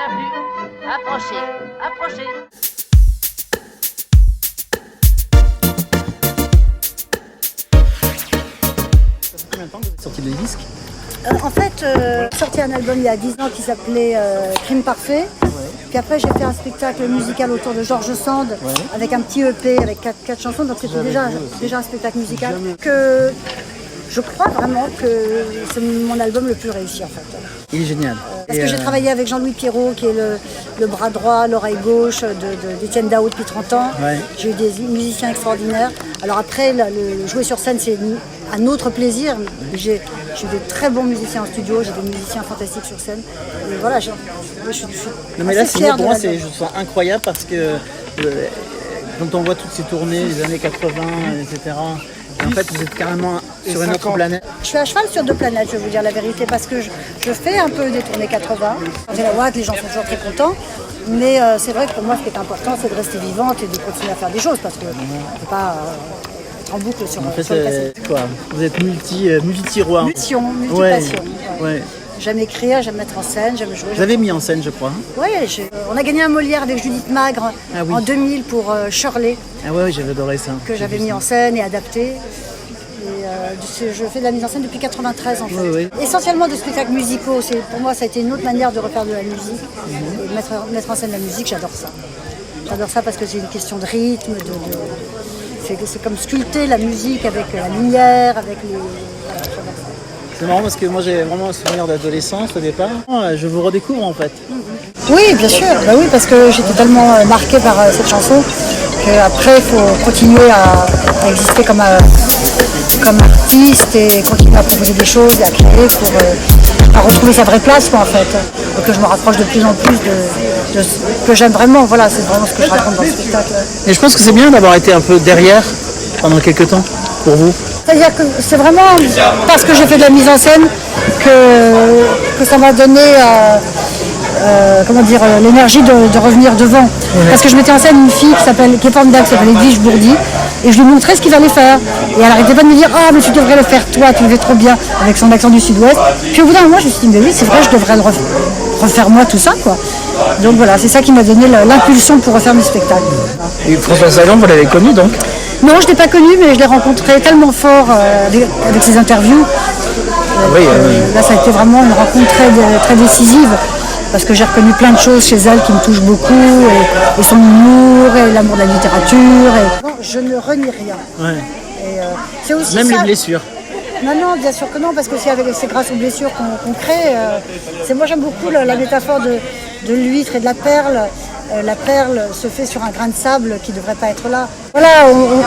Bienvenue. Approchez, approchez. Combien de temps que vous avez sorti des disques? En fait, j'ai sorti un album il y a 10 ans qui s'appelait Crime Parfait. Puis après, j'ai fait un spectacle musical autour de Georges Sand avec un petit EP avec 4 chansons. Donc c'était déjà un spectacle musical. Que je crois vraiment que c'est mon album le plus réussi en fait. Il est génial. Parce que j'ai travaillé avec Jean-Louis Pierrot, qui est le bras droit, l'oreille gauche d'Étienne Dao depuis 30 ans. Ouais. J'ai eu des musiciens extraordinaires. Alors après, le jouer sur scène, c'est un autre plaisir. J'ai de très bons musiciens en studio, j'ai des musiciens fantastiques sur scène. Et voilà, je suis Non mais là, assez fière pour moi, de l'album. je trouve ça incroyable parce que quand on voit toutes ces tournées, les années 80, etc. Et en fait, vous êtes carrément sur une autre planète. Je suis à cheval sur 2 planètes, je vais vous dire la vérité, parce que je fais un peu des tournées 80. Quand j'ai la Watt, les gens sont toujours très contents. Mais c'est vrai que pour moi, ce qui est important, c'est de rester vivante et de continuer à faire des choses, parce qu'on ne peut pas être en boucle sur En fait, le cassette. c'est quoi? Vous êtes multi-tiroir. Multi-passion. Ouais. J'aime écrire, j'aime mettre en scène, j'aime jouer. Vous avez mis en scène, je crois. Oui, on a gagné un Molière avec Judith Magre en 2000 pour Shirley, Ah ouais, j'avais adoré ça. que j'avais mis en scène et adapté. Et, je fais de la mise en scène depuis 93 en fait. Oui. Essentiellement de spectacles musicaux. Pour moi, ça a été une autre manière de refaire de la musique. Et de mettre en scène la musique, j'adore ça. J'adore ça parce que c'est une question de rythme, c'est comme sculpter la musique avec la lumière, avec les... Voilà, j'adore ça. C'est marrant parce que moi j'ai vraiment un souvenir d'adolescence au départ. Je vous redécouvre en fait. Oui, bien sûr. Bah oui, parce que j'étais tellement marquée par cette chanson qu'après, il faut continuer à exister comme artiste et continuer à proposer des choses et à créer pour à retrouver sa vraie place, quoi, en fait. Et que je me rapproche de plus en plus de ce que j'aime vraiment. Voilà, c'est vraiment ce que je raconte dans le spectacle. Et je pense que c'est bien d'avoir été un peu derrière pendant quelques temps pour vous. C'est-à-dire que c'est vraiment parce que j'ai fait de la mise en scène que ça m'a donné l'énergie de revenir devant. Parce que je mettais en scène une fille qui est formidable, qui s'appelle Edwige Bourdi, et je lui montrais ce qu'il fallait faire. Et elle n'arrêtait pas de me dire « Ah, mais tu devrais le faire toi, tu le fais trop bien », avec son accent du sud-ouest. Puis au bout d'un moment, je me suis dit « Mais oui, c'est vrai, je devrais le refaire moi, tout ça, quoi ». Donc voilà, c'est ça qui m'a donné l'impulsion pour refaire mes spectacles. Et François Sagan, vous l'avez connu donc? Non, je ne l'ai pas connu, mais je l'ai rencontré tellement fort avec ses interviews. Là, ça a été vraiment une rencontre très décisive, parce que j'ai reconnu plein de choses chez elle qui me touchent beaucoup, et son humour, et l'amour de la littérature. Non, je ne renie rien. Ouais. Et, c'est aussi Même ça. les blessures. Non, bien sûr que non, parce que c'est grâce aux blessures qu'on crée. Moi, j'aime beaucoup la métaphore de l'huître et de la perle. La perle se fait sur un grain de sable qui ne devrait pas être là. Voilà,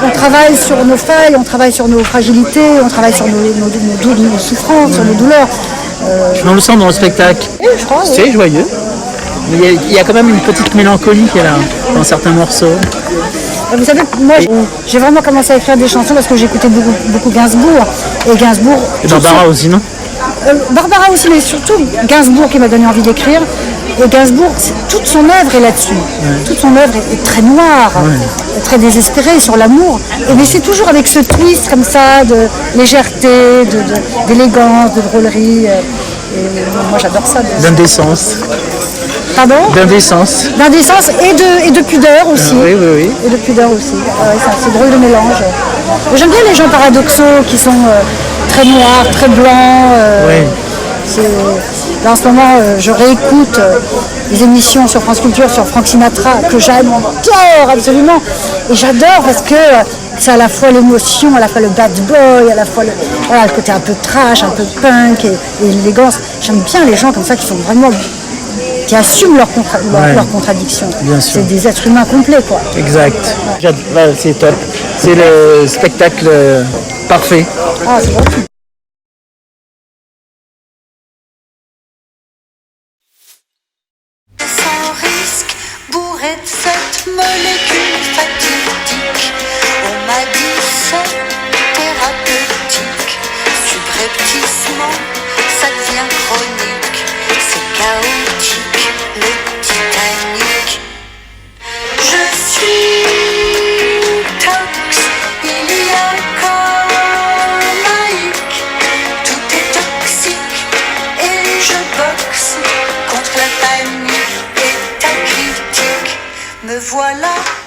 on travaille sur nos failles, on travaille sur nos fragilités, on travaille sur nos souffrances, sur nos douleurs. On le sent dans le spectacle. Oui, je crois. C'est joyeux. Mais il y a quand même une petite mélancolie qui est là, dans certains morceaux. Vous savez, moi, j'ai vraiment commencé à écrire des chansons parce que j'écoutais beaucoup Gainsbourg. Et Gainsbourg... Et Barbara aussi, non? Barbara aussi, mais surtout Gainsbourg qui m'a donné envie d'écrire. Et Gainsbourg, toute son œuvre est là-dessus. Toute son œuvre est très noire, très désespérée sur l'amour. Mais c'est toujours avec ce twist comme ça, de légèreté, d'élégance, de drôlerie. Et moi, j'adore ça. D'indécence. Pardon? D'indécence. D'indécence et de pudeur aussi. Oui. Et de pudeur aussi. C'est drôle le mélange. J'aime bien les gens paradoxaux qui sont très noirs, très blancs. Là en ce moment, je réécoute des émissions sur France Culture sur Frank Sinatra que j'adore absolument. Et j'adore parce que c'est à la fois l'émotion, à la fois le bad boy, à la fois le côté un peu trash, un peu punk et l'élégance. J'aime bien les gens comme ça qui assument leurs contradictions. C'est des êtres humains complets, quoi. Exact. C'est top. C'est le spectacle parfait. Ah, c'est vrai. Sans risque, bourré de cette molécule fatidique, on m'a dit c'est thérapeutique. Subrepticement, ça devient chronique, c'est chaotique, le Titanic. Je suis tox, il y a comaïque, tout est toxique et je boxe contre la panique. me voilà